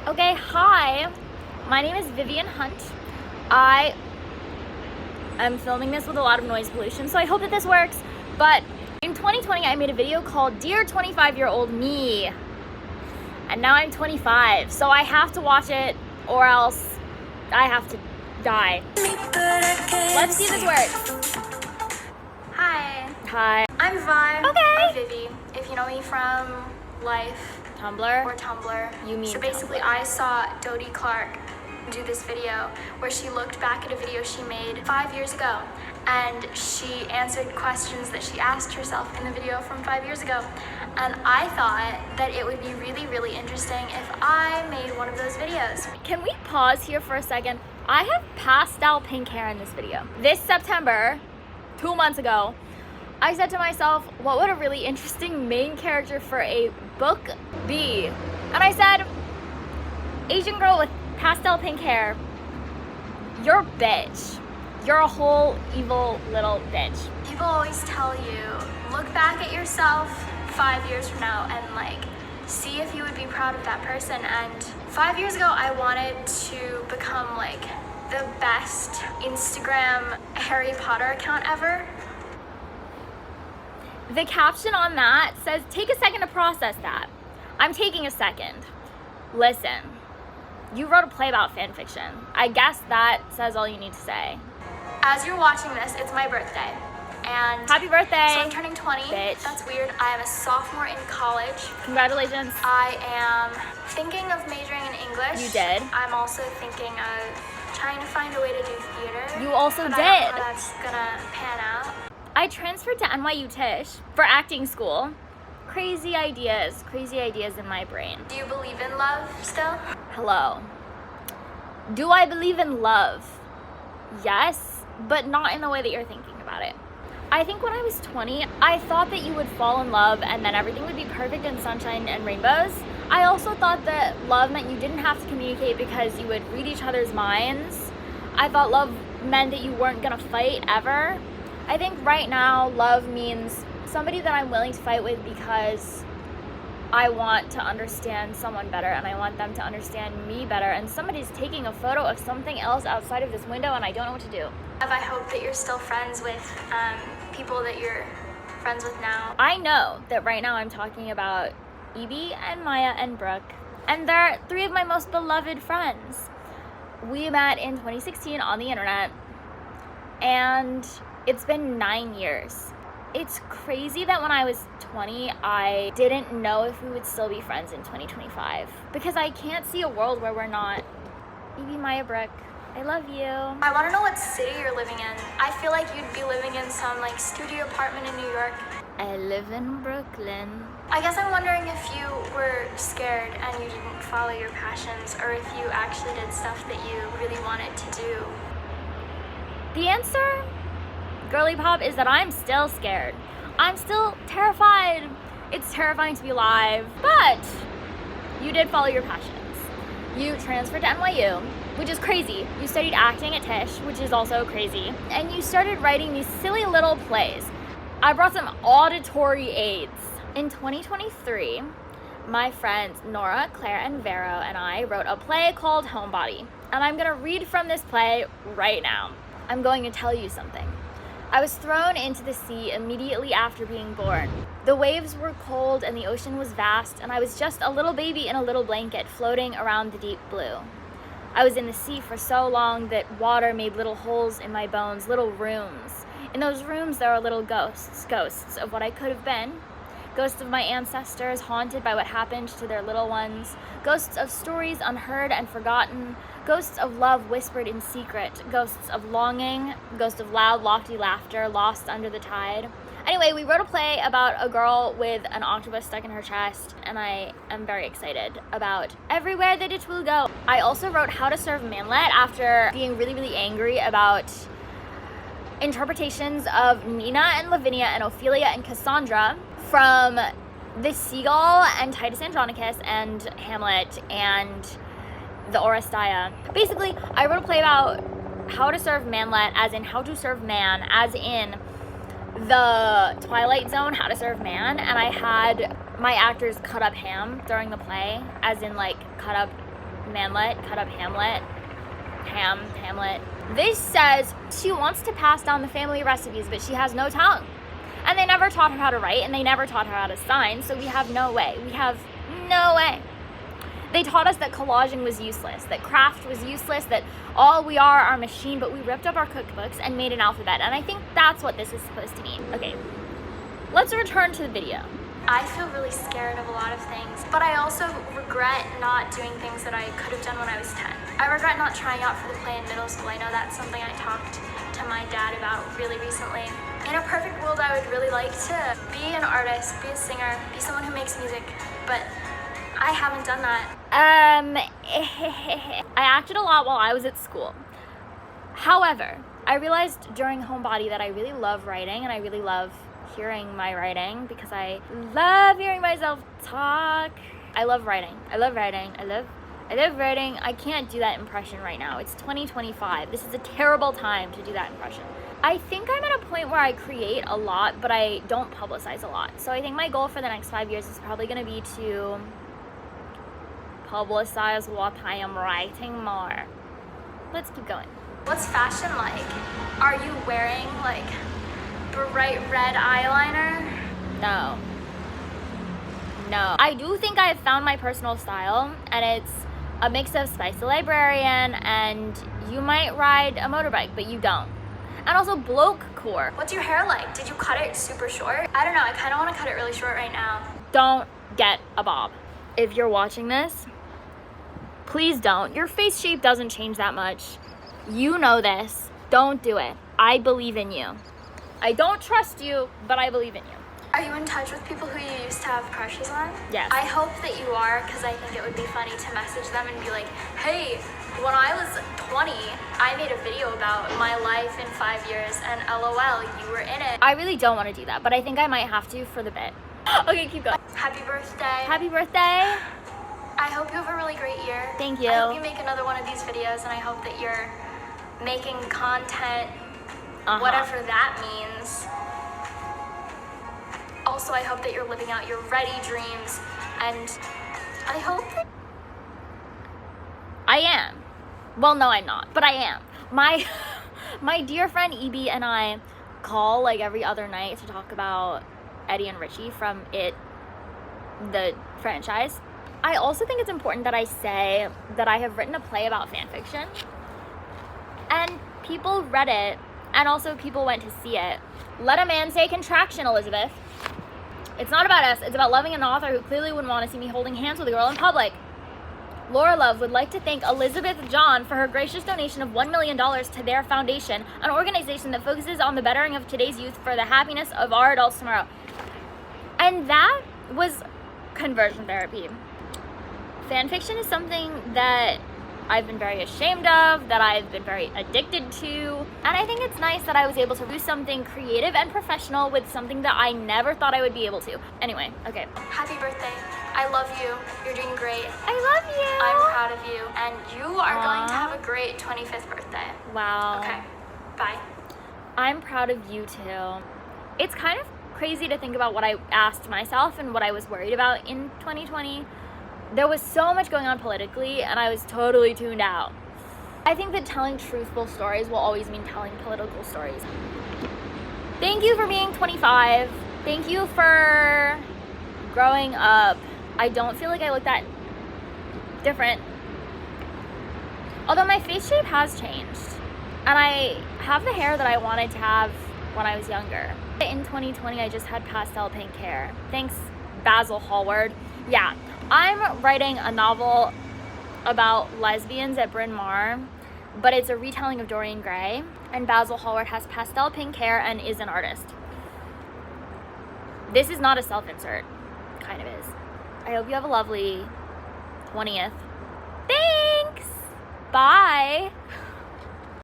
Okay, hi. My name is Vivian Hunt. I am filming this with a lot of noise pollution, so I hope that this works. But in 2020, I made a video called Dear 25-Year-Old Me. And now I'm 25, so I have to watch it or else I have to die. Let's see if this works. Hi. Hi. I'm Vi. Okay. I'm Vivi. If you know me from Life Tumblr. or Tumblr. You mean So basically, Tumblr. I saw Dodie Clark do this video where she looked back at a video she made 5 years ago, and she answered questions that she asked herself in the video from 5 years ago. And I thought that it would be really, really interesting if I made one of those videos. Can we pause here for a second? I have pastel pink hair in this video. This September, 2 months ago, I said to myself, what would a really interesting main character for a book be? And I said, Asian girl with pastel pink hair. You're a bitch. You're a whole evil little bitch. People always tell you, look back at yourself 5 years from now and see if you would be proud of that person. And 5 years ago, I wanted to become the best Instagram Harry Potter account ever. The caption on that says, take a second to process that. I'm taking a second. Listen, you wrote a play about fan fiction. I guess that says all you need to say. As you're watching this, it's my birthday. And Happy birthday. so I'm turning 20. Bitch. That's weird. I am a sophomore in college. Congratulations. I am thinking of majoring in English. You did. I'm also thinking of trying to find a way to do theater. You also but did. I don't know how that's gonna pan out. I transferred to NYU Tisch for acting school. Crazy ideas in my brain. Do you believe in love still? Hello. Do I believe in love? Yes, but not in the way that you're thinking about it. I think when I was 20, I thought that you would fall in love and then everything would be perfect and sunshine and rainbows. I also thought that love meant you didn't have to communicate because you would read each other's minds. I thought love meant that you weren't gonna fight ever. I think right now, love means somebody that I'm willing to fight with because I want to understand someone better and I want them to understand me better, and somebody's taking a photo of something else outside of this window and I don't know what to do. I hope that you're still friends with people that you're friends with now. I know that right now I'm talking about Evie and Maya and Brooke, and they're three of my most beloved friends. We met in 2016 on the internet, and it's been 9 years. It's crazy that when I was 20, I didn't know if we would still be friends in 2025, because I can't see a world where we're not. Evie, Maya, Brooke, I love you. I want to know what city you're living in. I feel like you'd be living in some studio apartment in New York. I live in Brooklyn. I guess I'm wondering if you were scared and you didn't follow your passions, or if you actually did stuff that you really wanted to do. The answer, girly pop, is that I'm still scared. I'm still terrified. It's terrifying to be alive, but you did follow your passions. You transferred to NYU, which is crazy. You studied acting at Tisch, which is also crazy. And you started writing these silly little plays. I brought some auditory aids. In 2023, my friends Nora, Claire, and Vero and I wrote a play called Homebody. And I'm gonna read from this play right now. I'm going to tell you something. I was thrown into the sea immediately after being born. The waves were cold and the ocean was vast, and I was just a little baby in a little blanket floating around the deep blue. I was in the sea for so long that water made little holes in my bones, little rooms. In those rooms there are little ghosts of what I could have been. Ghosts of my ancestors haunted by what happened to their little ones. Ghosts of stories unheard and forgotten. Ghosts of love whispered in secret. Ghosts of longing. Ghosts of loud, lofty laughter lost under the tide. Anyway, we wrote a play about a girl with an octopus stuck in her chest, and I am very excited about everywhere that it will go. I also wrote How to Serve Manlet after being really, really angry about interpretations of Nina and Lavinia and Ophelia and Cassandra from The Seagull and Titus Andronicus and Hamlet and the Oresteia. Basically, I wrote a play about how to serve manlet, as in how to serve man, as in the Twilight Zone, How to Serve Man, and I had my actors cut up ham during the play, as in cut up Manlet, cut up Hamlet. Hamlet. This says she wants to pass down the family recipes, but she has no tongue. And they never taught her how to write, and they never taught her how to sign, so we have no way. We have no way. They taught us that collaging was useless, that craft was useless, that all we are our machine, but we ripped up our cookbooks and made an alphabet, and I think that's what this is supposed to mean. Okay, let's return to the video. I feel really scared of a lot of things, but I also regret not doing things that I could have done when I was 10. I regret not trying out for the play in middle school. I know that's something I talked to my dad about really recently. In a perfect world, I would really like to be an artist, be a singer, be someone who makes music, but I haven't done that. I acted a lot while I was at school. However, I realized during Homebody that I really love writing, and I really love hearing my writing because I love hearing myself talk. I love writing. I love writing. I love writing. I can't do that impression right now. It's 2025. This is a terrible time to do that impression. I think I'm at a point where I create a lot, but I don't publicize a lot. So I think my goal for the next 5 years is probably going to be to publicize what I am writing more. Let's keep going. What's fashion like? Are you wearing like bright red eyeliner? No. I do think I have found my personal style, and it's a mix of Spice the Librarian and you might ride a motorbike, but you don't. And also bloke core. What's your hair like? Did you cut it super short? I don't know, I kind of want to cut it really short right now. Don't get a bob. If you're watching this, please don't. Your face shape doesn't change that much. You know this. Don't do it. I believe in you. I don't trust you, but I believe in you. Are you in touch with people who you used to have crushes on? Yes. I hope that you are, because I think it would be funny to message them and be like, hey, when I was 20, I made a video about my life in 5 years, and LOL, you were in it. I really don't want to do that, but I think I might have to for the bit. Okay, keep going. Happy birthday. Happy birthday. I hope you have a really great year. Thank you. I hope you make another one of these videos, and I hope that you're making content, whatever that means. Also, I hope that you're living out your ready dreams, and I hope that... I am. Well, no, I'm not, but I am. My dear friend E.B. and I call like every other night to talk about Eddie and Richie from It, the franchise. I also think it's important that I say that I have written a play about fan fiction, and people read it, and also people went to see it. Let a man say contraction, Elizabeth. It's not about us, it's about loving an author who clearly wouldn't want to see me holding hands with a girl in public. Laura Love would like to thank Elizabeth John for her gracious donation of $1 million to their foundation, an organization that focuses on the bettering of today's youth for the happiness of our adults tomorrow. And that was conversion therapy. Fanfiction is something that I've been very ashamed of, that I've been very addicted to, and I think it's nice that I was able to do something creative and professional with something that I never thought I would be able to. Anyway, okay. Happy birthday. I love you. You're doing great. I love you. I'm proud of you. And you are going to have a great 25th birthday. Wow. Okay. Bye. I'm proud of you too. It's kind of crazy to think about what I asked myself and what I was worried about in 2020. There was so much going on politically, and I was totally tuned out. I think that telling truthful stories will always mean telling political stories. Thank you for being 25. Thank you for growing up. I don't feel like I look that different. Although my face shape has changed, and I have the hair that I wanted to have when I was younger. In 2020, I just had pastel pink hair. Thanks, Basil Hallward. Yeah, I'm writing a novel about lesbians at Bryn Mawr, but it's a retelling of Dorian Gray, and Basil Hallward has pastel pink hair and is an artist. This is not a self-insert. Kind of is. I hope you have a lovely 20th. Thanks! Bye!